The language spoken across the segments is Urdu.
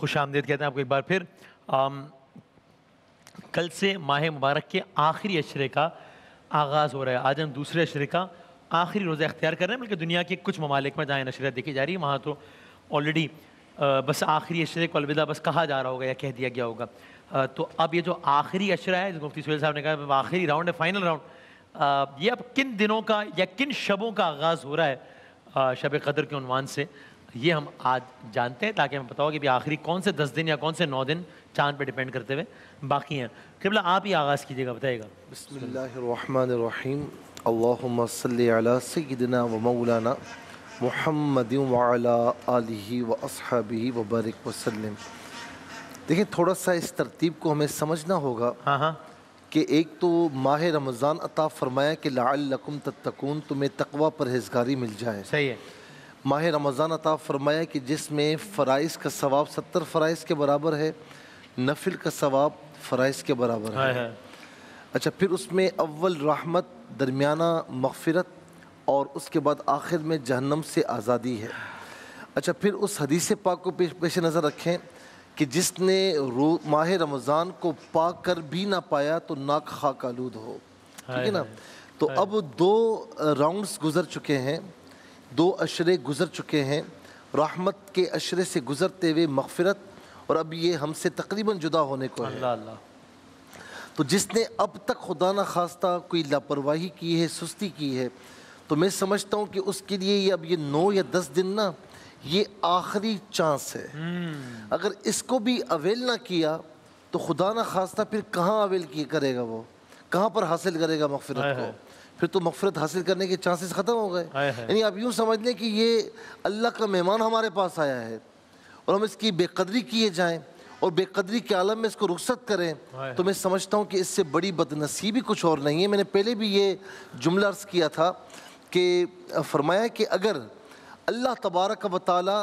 خوش آمدید کہتے ہیں آپ کو ایک بار پھر. کل سے ماہ مبارک کے آخری عشرے کا آغاز ہو رہا ہے. آج ہم دوسرے عشرے کا آخری روزہ اختیار کر رہے ہیں. بلکہ دنیا کے کچھ ممالک میں جہاں نشریات دیکھی جا رہی ہے وہاں تو آلریڈی بس آخری عشرے کو الوداع بس کہا جا رہا ہوگا یا کہہ دیا گیا ہوگا. تو اب یہ جو آخری عشرہ ہے، مفتی سہیل صاحب نے کہا آخری راؤنڈ ہے، فائنل راؤنڈ، یہ اب کن دنوں کا یا کن شبوں کا آغاز ہو رہا ہے شب قدر کے عنوان سے، یہ ہم آج جانتے ہیں تاکہ ہمیں پتہ ہو کہ آخری کون سے 10 دن یا کون سے 9 دن چاند پہ ڈیپینڈ کرتے ہوئے باقی ہیں. قبلہ آپ ہی آغاز کیجیے گا، بتائیے گا. بسم اللہ الرحمن الرحیم. اللہم صلی علی سیدنا و مولانا محمد وعلی آلہ و اصحابہ وبارک وسلم. دیکھیں تھوڑا سا اس ترتیب کو ہمیں سمجھنا ہوگا کہ ایک تو ماہ رمضان عطا فرمایا کہ لعلکم تتقون، تمہیں تقوی پرہیزگاری مل جائے. صحیح ہے. ماہ رمضان عطا فرمایا کہ جس میں فرائض کا ثواب 70 فرائض کے برابر ہے، نفل کا ثواب فرائض کے برابر ہے. اچھا، پھر اس میں اول رحمت، درمیانہ مغفرت، اور اس کے بعد آخر میں جہنم سے آزادی ہے. اچھا، پھر اس حدیث پاک کو پیش نظر رکھیں کہ جس نے ماہ رمضان کو پا کر بھی نہ پایا تو ناک خاک آلود ہو. ٹھیک ہے نا. تو اب 2 راؤنڈز گزر چکے ہیں، 2 عشرے گزر چکے ہیں. رحمت کے عشرے سے گزرتے ہوئے مغفرت، اور اب یہ ہم سے تقریباً جدا ہونے کو ہے. اللہ. تو جس نے اب تک خدا نہ خواستہ کوئی لاپرواہی کی ہے، سستی کی ہے، تو میں سمجھتا ہوں کہ اس کے لیے یہ اب یہ 9 یا 10 دن نا، یہ آخری چانس ہے. اگر اس کو بھی اویل نہ کیا تو خدا نہ خواستہ پھر کہاں اویل کرے گا، وہ کہاں پر حاصل کرے گا مغفرت کو؟ پھر تو مغفرت حاصل کرنے کے چانسز ختم ہو گئے. یعنی آپ یوں سمجھ لیں کہ یہ اللہ کا مہمان ہمارے پاس آیا ہے اور ہم اس کی بے قدری کیے جائیں اور بے قدری کے عالم میں اس کو رخصت کریں، تو میں سمجھتا ہوں کہ اس سے بڑی بدنصیبی کچھ اور نہیں ہے. میں نے پہلے بھی یہ جملہ عرض کیا تھا کہ فرمایا کہ اگر اللہ تبارک و تعالی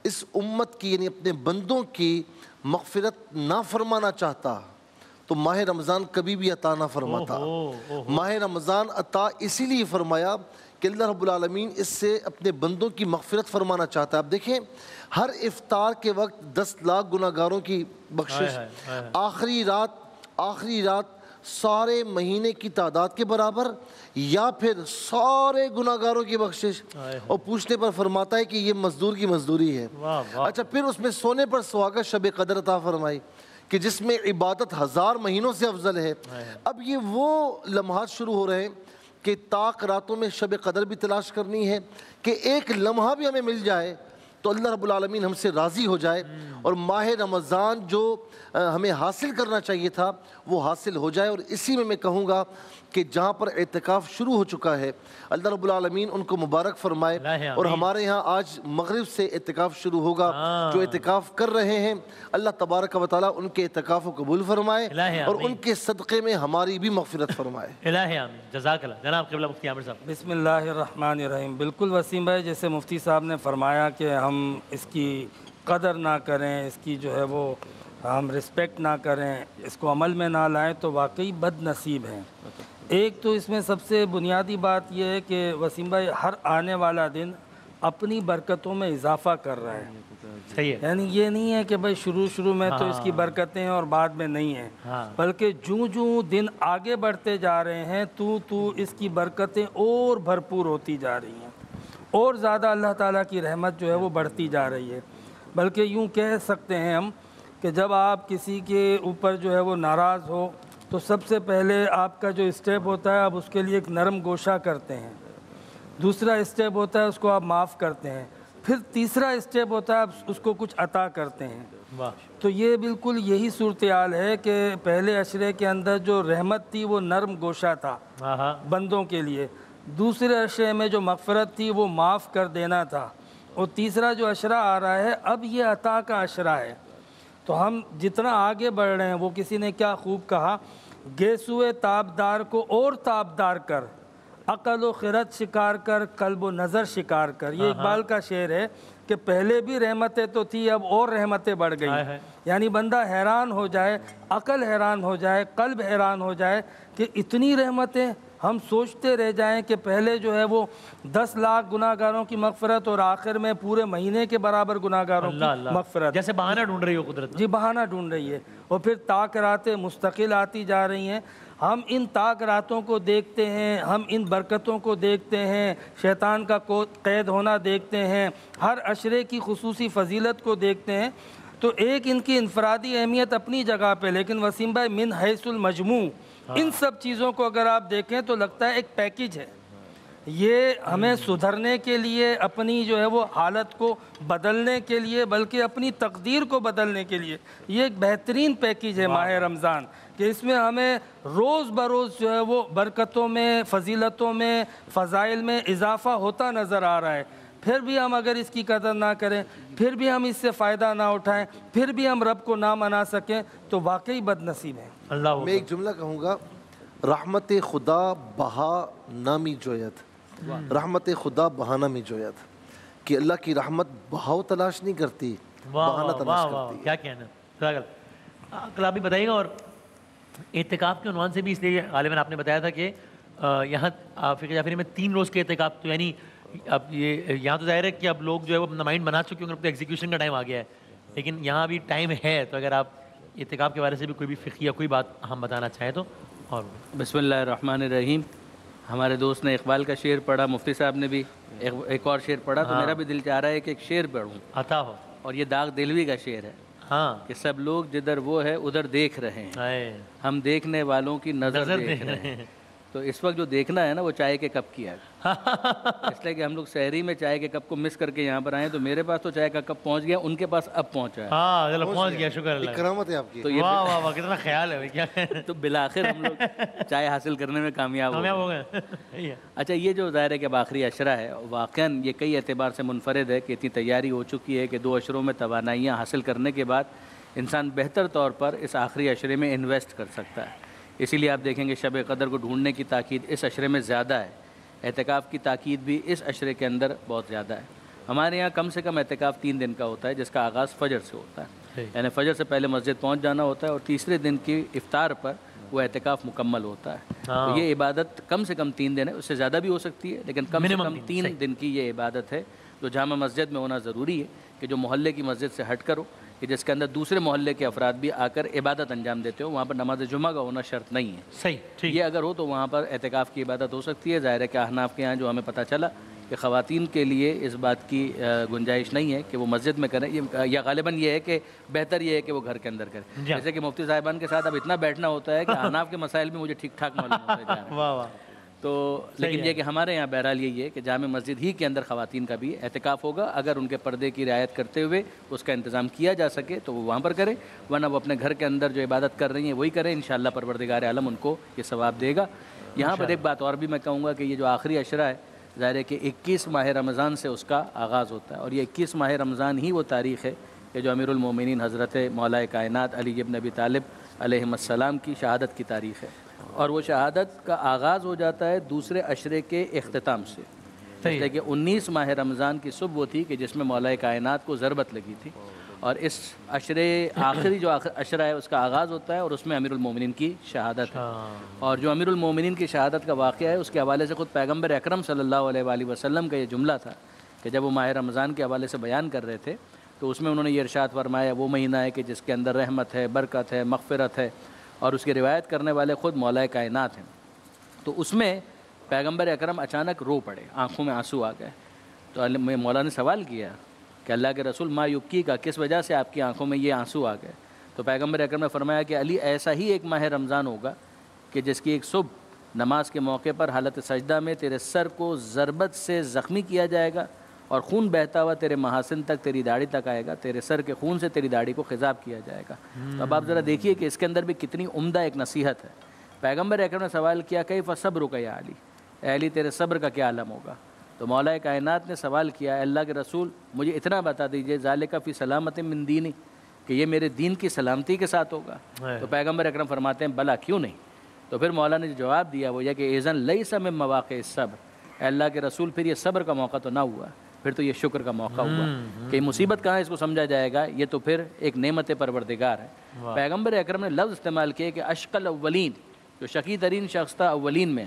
اس امت کی یعنی اپنے بندوں کی مغفرت نہ فرمانا چاہتا تو ماہ رمضان کبھی بھی عطا نہ فرماتا. ماہ رمضان عطا اسی لیے فرمایا کہ اللہ رب العالمین اس سے اپنے بندوں کی مغفرت فرمانا چاہتا ہے. اب دیکھیں، ہر افطار کے وقت 10 لاکھ گناہ گاروں کی بخشش، آخری رات سارے مہینے کی تعداد کے برابر، یا پھر سارے گناہ گاروں کی بخشش. اور پوچھنے پر فرماتا ہے کہ یہ مزدور کی مزدوری ہے. اچھا، پھر اس میں سونے پر سہاگا شب قدر عطا فرمائی کہ جس میں عبادت 1000 مہینوں سے افضل ہے. اب یہ وہ لمحات شروع ہو رہے ہیں کہ طاق راتوں میں شب قدر بھی تلاش کرنی ہے کہ ایک لمحہ بھی ہمیں مل جائے تو اللہ رب العالمین ہم سے راضی ہو جائے اور ماہ رمضان جو ہمیں حاصل کرنا چاہیے تھا وہ حاصل ہو جائے. اور اسی میں کہوں گا کہ جہاں پر اعتکاف شروع ہو چکا ہے اللہ رب العالمین ان کو مبارک فرمائے. اور ہمارے یہاں آج مغرب سے اعتکاف شروع ہوگا. جو اعتکاف کر رہے ہیں اللہ تبارک و تعالیٰ ان کے اعتکاف کو قبول فرمائے اور ان کے صدقے میں ہماری بھی مغفرت فرمائے. الہی آمین. جزاک اللہ. جناب قبلہ مفتی عامر صاحب. بسم اللہ الرحمن الرحیم. بالکل وسیم بھائی، جیسے مفتی صاحب نے فرمایا کہ ہم اس کی قدر نہ کریں، اس کی جو ہے وہ ہم رسپیکٹ نہ کریں، اس کو عمل میں نہ لائیں تو واقعی بد نصیب ہیں. ایک تو اس میں سب سے بنیادی بات یہ ہے کہ وسیم بھائی ہر آنے والا دن اپنی برکتوں میں اضافہ کر رہا ہے. صحیح ہے. یعنی یہ نہیں ہے کہ بھائی شروع میں تو اس کی برکتیں ہیں اور بعد میں نہیں ہیں، بلکہ جوں دن آگے بڑھتے جا رہے ہیں تو اس کی برکتیں اور بھرپور ہوتی جا رہی ہیں اور زیادہ اللہ تعالیٰ کی رحمت جو ہے وہ بڑھتی جا رہی ہے. بلکہ یوں کہہ سکتے ہیں ہم کہ جب آپ کسی کے اوپر جو ہے وہ ناراض ہو تو سب سے پہلے آپ کا جو اسٹیپ ہوتا ہے آپ اس کے لیے ایک نرم گوشہ کرتے ہیں، دوسرا اسٹیپ ہوتا ہے اس کو آپ معاف کرتے ہیں، پھر تیسرا اسٹیپ ہوتا ہے آپ اس کو کچھ عطا کرتے ہیں. تو یہ بالکل یہی صورتحال ہے کہ پہلے عشرے کے اندر جو رحمت تھی وہ نرم گوشہ تھا بندوں کے لیے، دوسرے عشرے میں جو مغفرت تھی وہ معاف کر دینا تھا، اور تیسرا جو عشرہ آ رہا ہے اب یہ عطا کا عشرہ ہے. تو ہم جتنا آگے بڑھ رہے ہیں، وہ کسی نے کیا خوب کہا، گیسوئے تابدار کو اور تابدار کر، عقل و خرد شکار کر، قلب و نظر شکار کر. یہ اقبال کا شعر ہے کہ پہلے بھی رحمتیں تو تھی، اب اور رحمتیں بڑھ گئی. یعنی بندہ حیران ہو جائے، عقل حیران ہو جائے، قلب حیران ہو جائے کہ اتنی رحمتیں ہم سوچتے رہ جائیں کہ پہلے جو ہے وہ 10 لاکھ گناہ گاروں کی مغفرت اور آخر میں پورے مہینے کے برابر گناہ گاروں کی مغفرت. جیسے بہانہ ڈھونڈ رہی ہو قدرت. جی بہانہ ڈھونڈ رہی ہے, اور پھر طاق راتیں مستقل آتی جا رہی ہیں. ہم ان طاق راتوں کو دیکھتے ہیں, ہم ان برکتوں کو دیکھتے ہیں, شیطان کا قید ہونا دیکھتے ہیں, ہر عشرے کی خصوصی فضیلت کو دیکھتے ہیں. تو ایک ان کی انفرادی اہمیت اپنی جگہ پہ, لیکن وسیم بھائی من حیث المجموع ان سب چیزوں کو اگر آپ دیکھیں تو لگتا ہے ایک پیکیج ہے. یہ ہمیں سدھرنے کے لیے, اپنی جو ہے وہ حالت کو بدلنے کے لیے, بلکہ اپنی تقدیر کو بدلنے کے لیے یہ ایک بہترین پیکیج ہے ماہ رمضان, کہ اس میں ہمیں روز بروز جو ہے وہ برکتوں میں, فضیلتوں میں, فضائل میں اضافہ ہوتا نظر آ رہا ہے. پھر بھی ہم اگر اس کی قدر نہ کریں, پھر بھی ہم اس سے فائدہ نہ اٹھائیں, پھر بھی ہم رب کو نہ منا سکیں تو واقعی بد نصیب ہیں. میں ایک جملہ کہوں گا, رحمت خدا بہا نامی جویت, رحمت خدا بہانہ میں جویت, کہ اللہ کی رحمت بہاؤ تلاش نہیں کرتی, بہانہ تلاش کرتی. کیا کہنا کل آپ بھی بتائیے گا. اور اعتکاف کے عنوان سے بھی اس لیے غالباً آپ نے بتایا تھا کہ یہاں فقہ جعفری میں 3 روز کے اعتکاف, تو یعنی اب یہ یہاں تو ظاہر ہے کہ اب لوگ جو ہے وہ اپنا مائنڈ بنا چکے ہوں گے, اب تو ایگزیکیوشن کا ٹائم آ گیا ہے, لیکن یہاں بھی ٹائم ہے. تو اگر آپ اعتکاف کے بارے سے بھی کوئی بھی فقہ یا کوئی بات ہم بتانا چاہیں تو. اور بسم اللہ الرحمن الرحیم. ہمارے دوست نے اقبال کا شعر پڑھا, مفتی صاحب نے بھی ایک اور شعر پڑھا, تو میرا بھی دل چاہ رہا ہے کہ ایک شعر پڑھوں. عطا ہو. اور یہ داغ دلوی کا شعر ہے. ہاں, کہ سب لوگ جدھر وہ ہے ادھر دیکھ رہے ہیں, ہم دیکھنے والوں کی نظر دیکھ رہے ہیں. تو اس وقت جو دیکھنا ہے نا وہ چائے کے کپ کی ہے. اس لیے کہ ہم لوگ سحری میں چائے کے کپ کو مس کر کے یہاں پر آئے, تو میرے پاس تو چائے کا کپ پہنچ گیا, ان کے پاس اب پہنچا ہے. ہاں چلو پہنچ گیا, شکر اللہ. کرامت ہے آپ کی. تو یہ واہ واہ واہ, کتنا خیال ہے کیا. تو بالآخر ہم لوگ چائے حاصل کرنے میں کامیاب ہو گئے. اچھا, یہ جو ظاہر ہے کہ اب آخری عشرہ ہے, واقعاً یہ کئی اعتبار سے منفرد ہے کہ اتنی تیاری ہو چکی ہے کہ 2 عشروں میں توانائیاں حاصل کرنے کے بعد انسان بہتر طور پر اس آخری عشرے میں انویسٹ کر سکتا ہے. اسی لیے آپ دیکھیں گے شب قدر کو ڈھونڈنے کی تاکید اس عشرے میں زیادہ ہے, اعتکاف کی تاکید بھی اس عشرے کے اندر بہت زیادہ ہے. ہمارے یہاں کم سے کم اعتکاف 3 دن کا ہوتا ہے, جس کا آغاز فجر سے ہوتا ہے, یعنی فجر سے پہلے مسجد پہنچ جانا ہوتا ہے, اور تیسرے دن کی افطار پر وہ اعتکاف مکمل ہوتا ہے. تو یہ عبادت کم سے کم 3 دن ہے, اس سے زیادہ بھی ہو سکتی ہے, لیکن کم سے کم 3 دن کی یہ عبادت ہے جو جامع مسجد میں ہونا ضروری ہے, کہ جو محلے کی مسجد سے ہٹ کر ہو, کہ جس کے اندر دوسرے محلے کے افراد بھی آ کر عبادت انجام دیتے ہو. وہاں پر نماز جمعہ کا ہونا شرط نہیں ہے. صحیح, یہ اگر ہو تو وہاں پر اعتکاف کی عبادت ہو سکتی ہے. ظاہر ہے کہ احناف کے یہاں جو ہمیں پتہ چلا کہ خواتین کے لیے اس بات کی گنجائش نہیں ہے کہ وہ مسجد میں کریں, یا غالباً یہ ہے کہ بہتر یہ ہے کہ وہ گھر کے اندر کریں. جیسے کہ مفتی صاحبان کے ساتھ اب اتنا بیٹھنا ہوتا ہے کہ احناف کے مسائل بھی مجھے ٹھیک ٹھاک معلوم ہوتے جا رہے ہیں. واہ واہ. تو لیکن یہ کہ ہمارے یہاں بہرحال یہی ہے کہ جامع مسجد ہی کے اندر خواتین کا بھی اعتکاف ہوگا. اگر ان کے پردے کی رعایت کرتے ہوئے اس کا انتظام کیا جا سکے تو وہ وہاں پر کریں, ورنہ وہ اپنے گھر کے اندر جو عبادت کر رہی ہیں وہی کریں. انشاءاللہ پروردگار عالم ان کو یہ ثواب دے گا. یہاں پر ایک بات اور بھی میں کہوں گا کہ یہ جو آخری عشرہ ہے, ظاہر ہے کہ 21 ماہ رمضان سے اس کا آغاز ہوتا ہے, اور یہ 21 ماہ رمضان ہی وہ تاریخ ہے کہ جو امیر المومنین حضرت مولا کائنات علی بن ابی طالب علیہ السلام کی شہادت کی تاریخ ہے. اور وہ شہادت کا آغاز ہو جاتا ہے دوسرے عشرے کے اختتام سے. اس لیے کہ 19 ماہ رمضان کی صبح وہ تھی کہ جس میں مولا کائنات کو ضربت لگی تھی, اور اس عشرے آخری جو عشرہ ہے اس کا آغاز ہوتا ہے, اور اس میں امیر المومنین کی شہادت ہے. اور جو امیر المومنین کی شہادت کا واقعہ ہے اس کے حوالے سے خود پیغمبر اکرم صلی اللہ علیہ وآلہ وسلم کا یہ جملہ تھا کہ جب وہ ماہ رمضان کے حوالے سے بیان کر رہے تھے تو اس میں انہوں نے یہ ارشاد فرمایا, وہ مہینہ ہے کہ جس کے اندر رحمت ہے, برکت ہے, مغفرت ہے, اور اس کی روایت کرنے والے خود مولا کائنات ہیں. تو اس میں پیغمبر اکرم اچانک رو پڑے, آنکھوں میں آنسو آ گئے. تو مولا نے سوال کیا کہ اللہ کے رسول ما یبکی کا, کس وجہ سے آپ کی آنکھوں میں یہ آنسو آ گئے؟ تو پیغمبر اکرم نے فرمایا کہ علی, ایسا ہی ایک ماہ رمضان ہوگا کہ جس کی ایک صبح نماز کے موقع پر حالت سجدہ میں تیرے سر کو ضربت سے زخمی کیا جائے گا, اور خون بہتا ہوا تیرے محاسن تک, تیری داڑھی تک آئے گا, تیرے سر کے خون سے تیری داڑھی کو خضاب کیا جائے گا. تو اب آپ ذرا دیکھیے کہ اس کے اندر بھی کتنی عمدہ ایک نصیحت ہے. پیغمبر اکرم نے سوال کیا کیف صبرک یا علی, اے علی تیرے صبر کا کیا عالم ہوگا؟ تو مولا کائنات نے سوال کیا, اللہ کے رسول مجھے اتنا بتا دیجئے, ذالک فی سلامت من دینی, کہ یہ میرے دین کی سلامتی کے ساتھ ہوگا؟ تو پیغمبر اکرم فرماتے ہیں بلا, کیوں نہیں. تو پھر مولا نے جو جواب دیا وہ یہ کہ اذن لیس من مواقع الصبر, اے اللہ کے رسول پھر یہ صبر کا موقع تو نہ ہوا, پھر تو یہ شکر کا موقع ہوا. کہ مصیبت کہاں اس کو سمجھا جائے گا, یہ تو پھر ایک نعمت پروردگار ہے. پیغمبر اکرم نے لفظ استعمال کیے کہ اشقل اولین, جو شقی ترین شخص تھا اولین میں,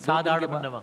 7, 8, 9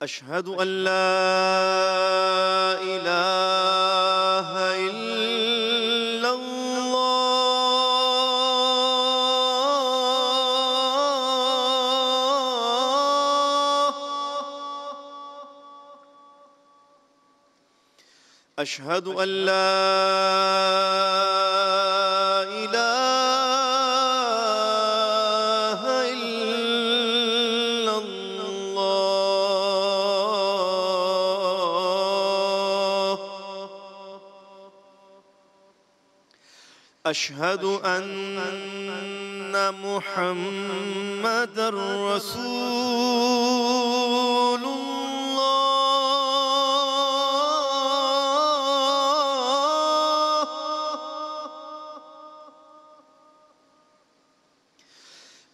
أشهد أن لا إله إلا الله أشهد أن لا إله إلا الله أشهد أن محمدًا رسول الله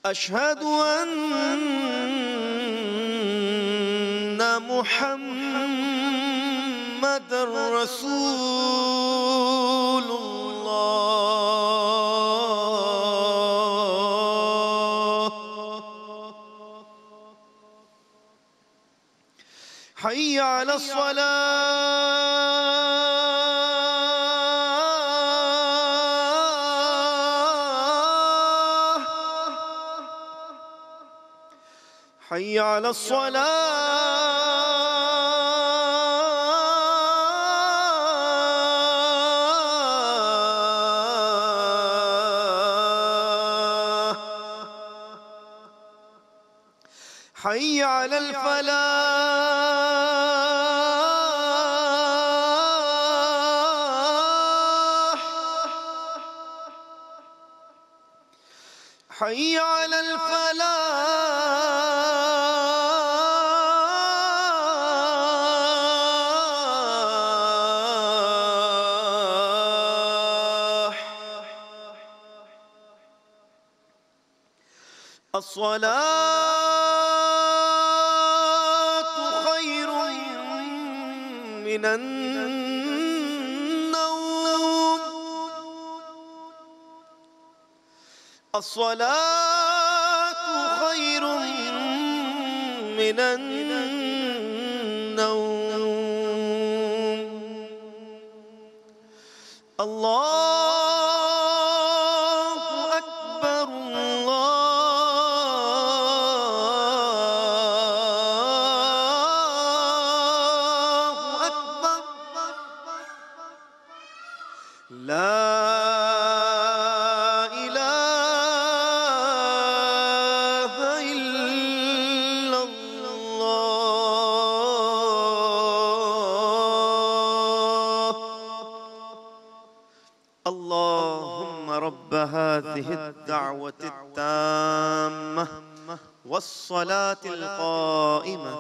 أشهد أن محمدًا رسول الله حي على الصلاة حي على الصلاة حي على الفلاح حي على الفلاح الصلاة خير من النوم الصلاة خير من النوم الله أكبر الله أكبر لا إله إلا الله اللهم رب هذه الدعوة التامة والصلاة القائمة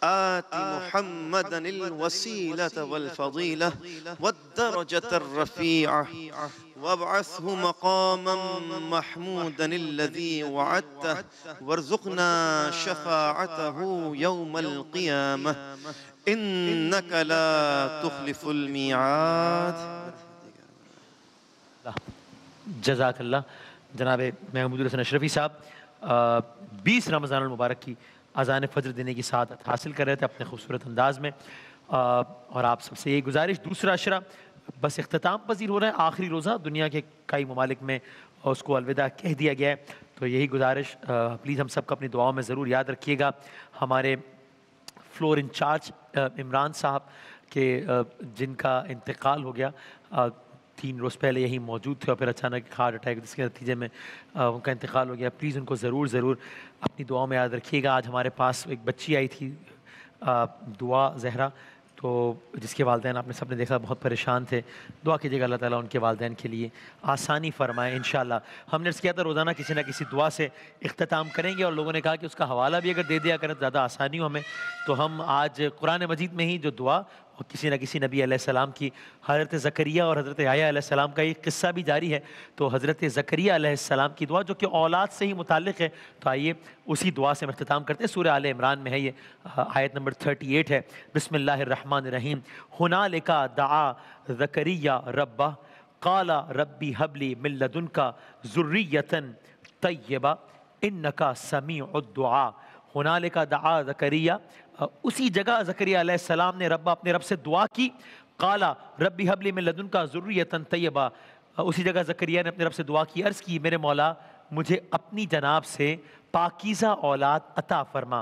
آت محمدا الوسيلة والفضيلة والدرجة الرفيعة وابعثه مقاما محمودا الذي وعدته وارزقنا شفاعته يوم القيامة إنك لا تخلف الميعاد. جزاک اللہ جناب محمود الحسن اشرفی صاحب 20 رمضان المبارک کی اذان فجر دینے کی سعادت حاصل کر رہے تھے اپنے خوبصورت انداز میں، اور آپ سب سے یہ گزارش، دوسرا عشرہ بس اختتام پذیر ہو رہا ہے، آخری روزہ دنیا کے کئی ممالک میں اس کو الوداع کہہ دیا گیا ہے، تو یہی گزارش پلیز ہم سب کو اپنی دعاؤں میں ضرور یاد رکھیے گا. ہمارے فلور انچارج عمران صاحب کے جن کا انتقال ہو گیا 3 روز پہلے یہی موجود تھے اور پھر اچانک ہارٹ اٹیک جس کے نتیجے میں ان کا انتقال ہو گیا. پلیز ان کو ضرور اپنی دعاؤں میں یاد رکھیے گا. آج ہمارے پاس ایک بچی آئی تھی دعا زہرا، تو جس کے والدین آپ نے سب نے دیکھا بہت پریشان تھے. دعا کیجیے گا اللہ تعالیٰ ان کے والدین کے لیے آسانی فرمائے انشاءاللہ. ہم نے اس کیا تھا روزانہ کسی نہ کسی دعا سے اختتام کریں گے، اور لوگوں نے کہا کہ اس کا حوالہ بھی اگر دے دیا کریں تو زیادہ آسانی ہو ہمیں. تو ہم آج قرآن مجید میں ہی جو دعا اور کسی نہ کسی نبی علیہ السلام کی، حضرت زکریا اور حضرت یحییٰ علیہ السلام کا ایک قصہ بھی جاری ہے، تو حضرت زکریا علیہ السلام کی دعا جو کہ اولاد سے ہی متعلق ہے، تو آئیے اسی دعا سے ہم اختتام کرتے ہیں. سورہ آل عمران میں ہے یہ، آیت نمبر 38 ہے. بسم اللہ الرحمن الرحیم. ہنالک دعا زکریا ربہ قال ربی ہب لی من لدنک ذریۃ طیبہ انک سمیع الدعاء. ہنالک دعا زکریا اسی جگہ زکریا علیہ السلام نے اپنے رب سے دعا کی، قالا ربی حبلی من لدنکا ذریۃ طیبہ، اسی جگہ زکریا نے اپنے رب سے دعا کی، عرض کی میرے مولا مجھے اپنی جناب سے پاکیزہ اولاد عطا فرما،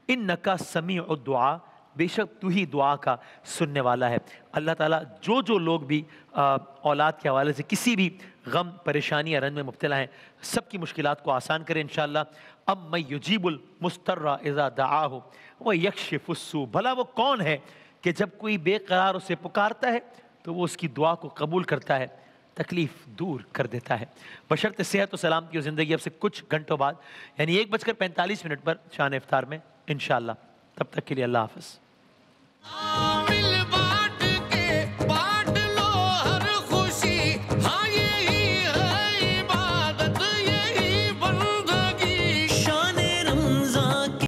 انکا سمیع الدعاء، بے شک تو ہی دعا کا سننے والا ہے۔ اللہ تعالیٰ جو لوگ بھی اولاد کے حوالے سے کسی بھی غم، پریشانی یا رنج میں مبتلا ہیں، سب کی مشکلات کو آسان کرے انشاءاللہ۔ من یجیب المضطر اذا دعاہ ویکشف السوء، بھلا وہ کون ہے کہ جب کوئی بے قرار اسے پکارتا ہے تو وہ اس کی دعا کو قبول کرتا ہے، تکلیف دور کر دیتا ہے، بشرط صحت و سلامتی اور زندگی۔ اب سے کچھ گھنٹوں بعد یعنی 1:45 پر شان افطار میں انشاءاللہ، تب تک کے لیے اللہ حافظ۔